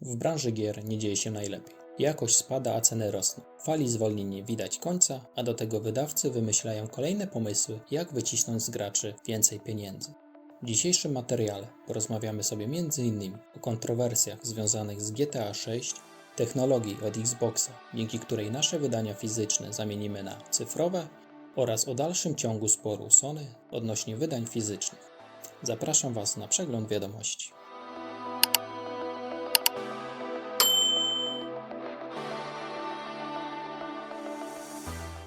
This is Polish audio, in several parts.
W branży gier nie dzieje się najlepiej. Jakość spada, a ceny rosną. Fali zwolnień nie widać końca, a do tego wydawcy wymyślają kolejne pomysły, jak wycisnąć z graczy więcej pieniędzy. W dzisiejszym materiale porozmawiamy sobie m.in. o kontrowersjach związanych z GTA 6, technologii od Xboxa, dzięki której nasze wydania fizyczne zamienimy na cyfrowe, oraz o dalszym ciągu sporu Sony odnośnie wydań fizycznych. Zapraszam Was na przegląd wiadomości.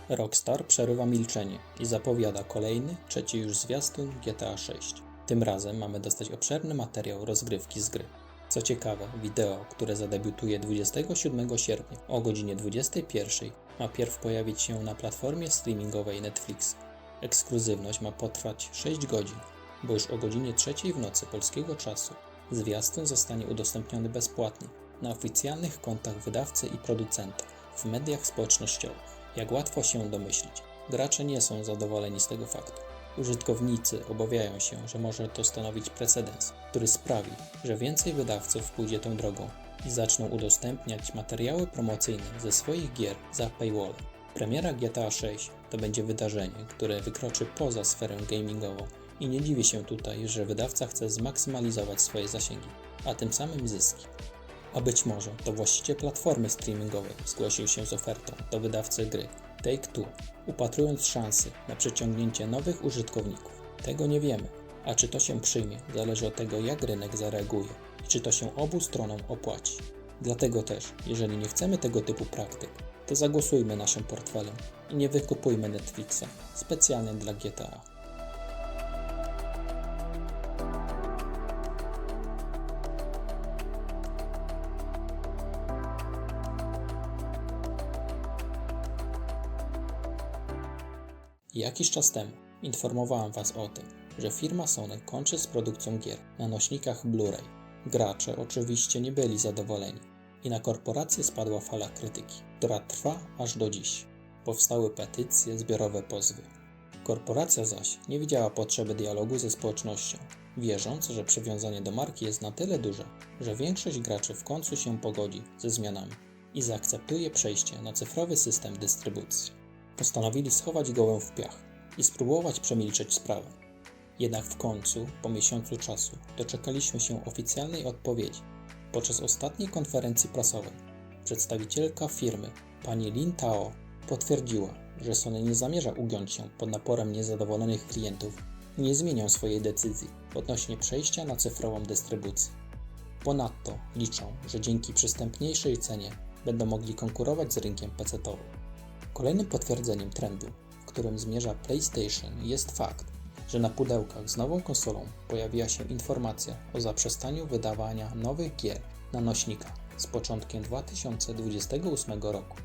Rockstar przerywa milczenie i zapowiada kolejny, trzeci już zwiastun GTA 6. Tym razem mamy dostać obszerny materiał rozgrywki z gry. Co ciekawe, wideo, które zadebiutuje 27 sierpnia o godzinie 21, ma pierw pojawić się na platformie streamingowej Netflix. Ekskluzywność ma potrwać 6 godzin, bo już o godzinie 3 w nocy polskiego czasu zwiastun zostanie udostępniony bezpłatnie na oficjalnych kontach wydawcy i producenta w mediach społecznościowych. Jak łatwo się domyślić, gracze nie są zadowoleni z tego faktu. Użytkownicy obawiają się, że może to stanowić precedens, który sprawi, że więcej wydawców pójdzie tą drogą i zaczną udostępniać materiały promocyjne ze swoich gier za paywallem. Premiera GTA 6 to będzie wydarzenie, które wykroczy poza sferę gamingową i nie dziwię się tutaj, że wydawca chce zmaksymalizować swoje zasięgi, a tym samym zyski. A być może to właściciel platformy streamingowej zgłosił się z ofertą do wydawcy gry Take-Two, upatrując szansy na przyciągnięcie nowych użytkowników. Tego nie wiemy, a czy to się przyjmie, zależy od tego, jak rynek zareaguje i czy to się obu stronom opłaci. Dlatego też, jeżeli nie chcemy tego typu praktyk, to zagłosujmy naszym portfelem i nie wykupujmy Netflixa specjalnie dla GTA. Jakiś czas temu informowałem Was o tym, że firma Sony kończy z produkcją gier na nośnikach Blu-ray. Gracze oczywiście nie byli zadowoleni i na korporację spadła fala krytyki, która trwa aż do dziś. Powstały petycje, zbiorowe pozwy. Korporacja zaś nie widziała potrzeby dialogu ze społecznością, wierząc, że przywiązanie do marki jest na tyle duże, że większość graczy w końcu się pogodzi ze zmianami i zaakceptuje przejście na cyfrowy system dystrybucji. Postanowili schować gołę w piach i spróbować przemilczeć sprawę. Jednak w końcu, po miesiącu czasu, doczekaliśmy się oficjalnej odpowiedzi. Podczas ostatniej konferencji prasowej przedstawicielka firmy, pani Lin Tao, potwierdziła, że Sony nie zamierza ugiąć się pod naporem niezadowolonych klientów i nie zmienią swojej decyzji odnośnie przejścia na cyfrową dystrybucję. Ponadto liczą, że dzięki przystępniejszej cenie będą mogli konkurować z rynkiem PC-towym. Kolejnym potwierdzeniem trendu, w którym zmierza PlayStation, jest fakt, że na pudełkach z nową konsolą pojawiła się informacja o zaprzestaniu wydawania nowych gier na nośnikach z początkiem 2028 roku.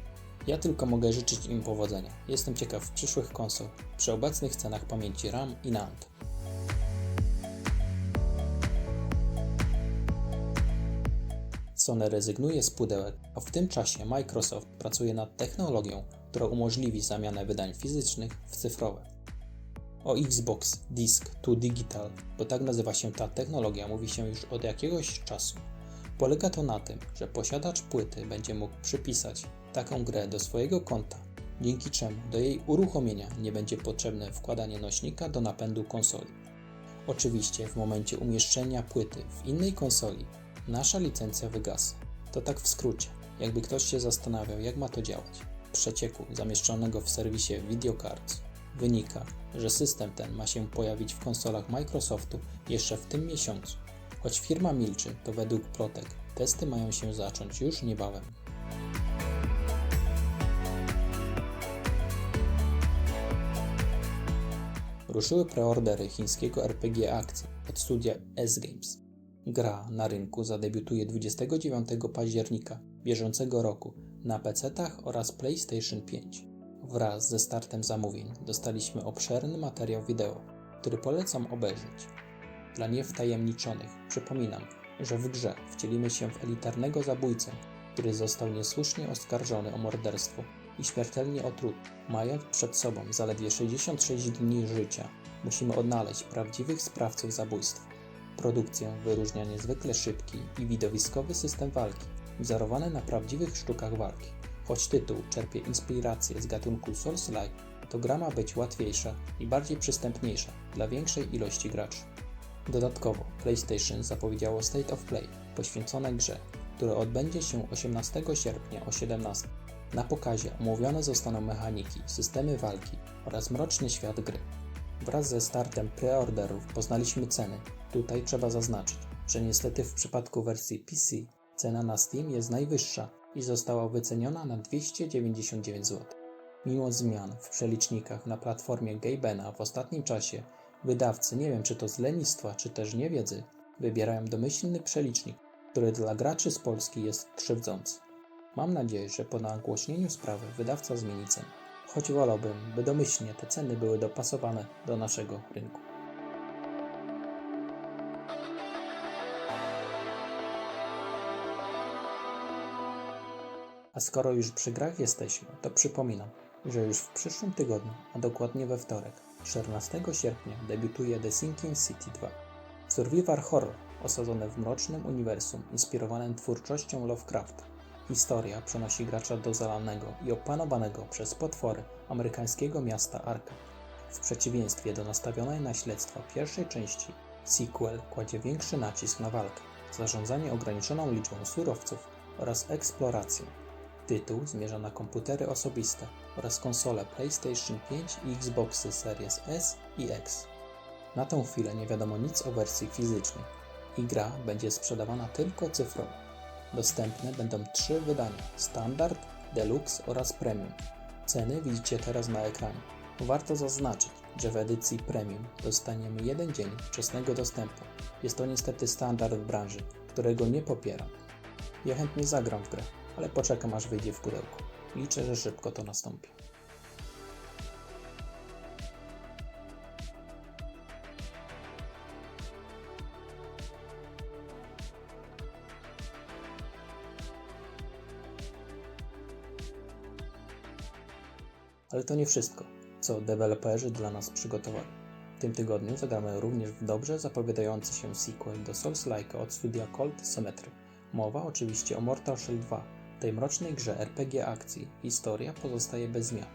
Ja tylko mogę życzyć im powodzenia. Jestem ciekaw przyszłych konsol przy obecnych cenach pamięci RAM i NAND. Sony rezygnuje z pudełek, a w tym czasie Microsoft pracuje nad technologią, która umożliwi zamianę wydań fizycznych w cyfrowe. O Xbox Disc to Digital, bo tak nazywa się ta technologia, mówi się już od jakiegoś czasu. Polega to na tym, że posiadacz płyty będzie mógł przypisać taką grę do swojego konta, dzięki czemu do jej uruchomienia nie będzie potrzebne wkładanie nośnika do napędu konsoli. Oczywiście w momencie umieszczenia płyty w innej konsoli nasza licencja wygasa. To tak w skrócie, jakby ktoś się zastanawiał, jak ma to działać. Z przecieku zamieszczonego w serwisie VideoCards wynika, że system ten ma się pojawić w konsolach Microsoftu jeszcze w tym miesiącu. Choć firma milczy, to według plotek testy mają się zacząć już niebawem. Ruszyły preordery chińskiego RPG akcji od studia S-Games. Gra na rynku zadebiutuje 29 października bieżącego roku na PC-tach oraz PlayStation 5. Wraz ze startem zamówień dostaliśmy obszerny materiał wideo, który polecam obejrzeć. Dla niewtajemniczonych przypominam, że w grze wcielimy się w elitarnego zabójcę, który został niesłusznie oskarżony o morderstwo i śmiertelnie otruty. Mając przed sobą zaledwie 66 dni życia, musimy odnaleźć prawdziwych sprawców zabójstwa. Produkcję wyróżnia niezwykle szybki i widowiskowy system walki, wzorowany na prawdziwych sztukach walki. Choć tytuł czerpie inspirację z gatunku Souls-like, to gra ma być łatwiejsza i bardziej przystępniejsza dla większej ilości graczy. Dodatkowo PlayStation zapowiedziało State of Play poświęcone grze, które odbędzie się 18 sierpnia o 17. Na pokazie omówione zostaną mechaniki, systemy walki oraz mroczny świat gry. Wraz ze startem preorderów poznaliśmy ceny. Tutaj trzeba zaznaczyć, że niestety w przypadku wersji PC cena na Steam jest najwyższa i została wyceniona na 299 zł. Mimo zmian w przelicznikach na platformie Gaben'a w ostatnim czasie, wydawcy, nie wiem czy to z lenistwa, czy też niewiedzy, wybierają domyślny przelicznik, który dla graczy z Polski jest krzywdzący. Mam nadzieję, że po nagłośnieniu sprawy wydawca zmieni cenę, choć wolałbym, by domyślnie te ceny były dopasowane do naszego rynku. A skoro już przy grach jesteśmy, to przypominam, że już w przyszłym tygodniu, a dokładnie we wtorek, 14 sierpnia debiutuje The Sinking City 2. Survivor horror osadzony w mrocznym uniwersum inspirowanym twórczością Lovecrafta. Historia przenosi gracza do zalanego i opanowanego przez potwory amerykańskiego miasta Arkham. W przeciwieństwie do nastawionej na śledztwa pierwszej części, sequel kładzie większy nacisk na walkę, zarządzanie ograniczoną liczbą surowców oraz eksplorację. Tytuł zmierza na komputery osobiste oraz konsole PlayStation 5 i Xboxy Series S i X. Na tą chwilę nie wiadomo nic o wersji fizycznej i gra będzie sprzedawana tylko cyfrowo. Dostępne będą 3 wydania: Standard, Deluxe oraz Premium. Ceny widzicie teraz na ekranie. Warto zaznaczyć, że w edycji Premium dostaniemy 1 dzień wczesnego dostępu. Jest to niestety standard w branży, którego nie popieram. Ja chętnie zagram w grę, ale poczekam aż wyjdzie w pudełku. Liczę, że szybko to nastąpi. Ale to nie wszystko, co deweloperzy dla nas przygotowali. W tym tygodniu zagramy również w dobrze zapowiadający się sequel do Souls-like od studia Cold Symmetry. Mowa oczywiście o Mortal Shell 2. W tej mrocznej grze RPG akcji historia pozostaje bez zmian.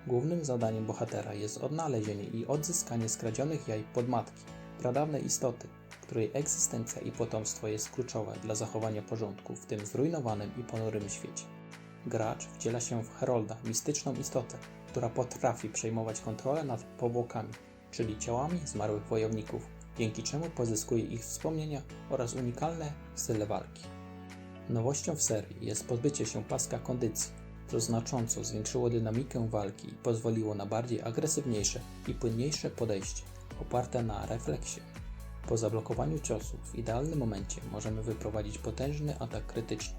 Głównym zadaniem bohatera jest odnalezienie i odzyskanie skradzionych jaj podmatki, pradawnej istoty, której egzystencja i potomstwo jest kluczowe dla zachowania porządku w tym zrujnowanym i ponurym świecie. Gracz wciela się w Herolda, mistyczną istotę, która potrafi przejmować kontrolę nad powłokami, czyli ciałami zmarłych wojowników, dzięki czemu pozyskuje ich wspomnienia oraz unikalne style walki. Nowością w serii jest pozbycie się paska kondycji, co znacząco zwiększyło dynamikę walki i pozwoliło na bardziej agresywniejsze i płynniejsze podejście, oparte na refleksie. Po zablokowaniu ciosu w idealnym momencie możemy wyprowadzić potężny atak krytyczny.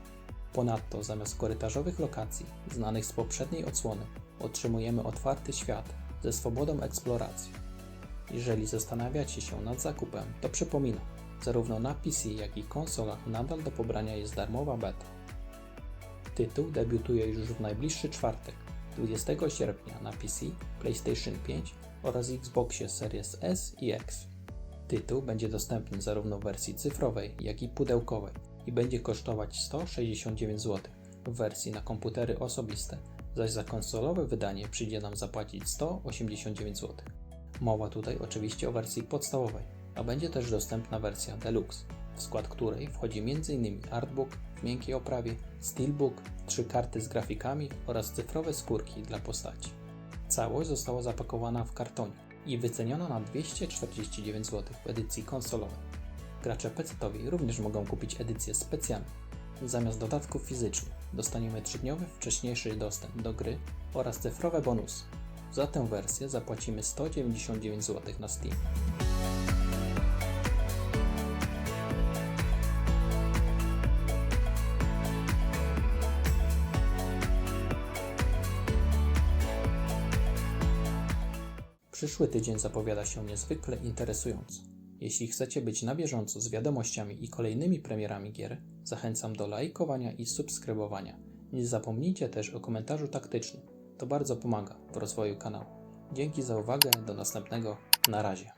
Ponadto zamiast korytarzowych lokacji, znanych z poprzedniej odsłony, otrzymujemy otwarty świat ze swobodą eksploracji. Jeżeli zastanawiacie się nad zakupem, to przypominam, zarówno na PC, jak i konsolach nadal do pobrania jest darmowa beta. Tytuł debiutuje już w najbliższy czwartek, 20 sierpnia na PC, PlayStation 5 oraz Xboxie Series S i X. Tytuł będzie dostępny zarówno w wersji cyfrowej, jak i pudełkowej i będzie kosztować 169 zł w wersji na komputery osobiste, zaś za konsolowe wydanie przyjdzie nam zapłacić 189 zł. Mowa tutaj oczywiście o wersji podstawowej, a będzie też dostępna wersja Deluxe, w skład której wchodzi m.in. artbook w miękkiej oprawie, steelbook, 3 karty z grafikami oraz cyfrowe skórki dla postaci. Całość została zapakowana w kartonie i wyceniona na 249 zł w edycji konsolowej. Gracze PC-towi również mogą kupić edycję specjalną. Zamiast dodatków fizycznych dostaniemy 3-dniowy wcześniejszy dostęp do gry oraz cyfrowe bonusy. Za tę wersję zapłacimy 199 zł na Steam. Przyszły tydzień zapowiada się niezwykle interesująco. Jeśli chcecie być na bieżąco z wiadomościami i kolejnymi premierami gier, zachęcam do lajkowania i subskrybowania. Nie zapomnijcie też o komentarzu taktycznym. To bardzo pomaga w rozwoju kanału. Dzięki za uwagę, do następnego, na razie.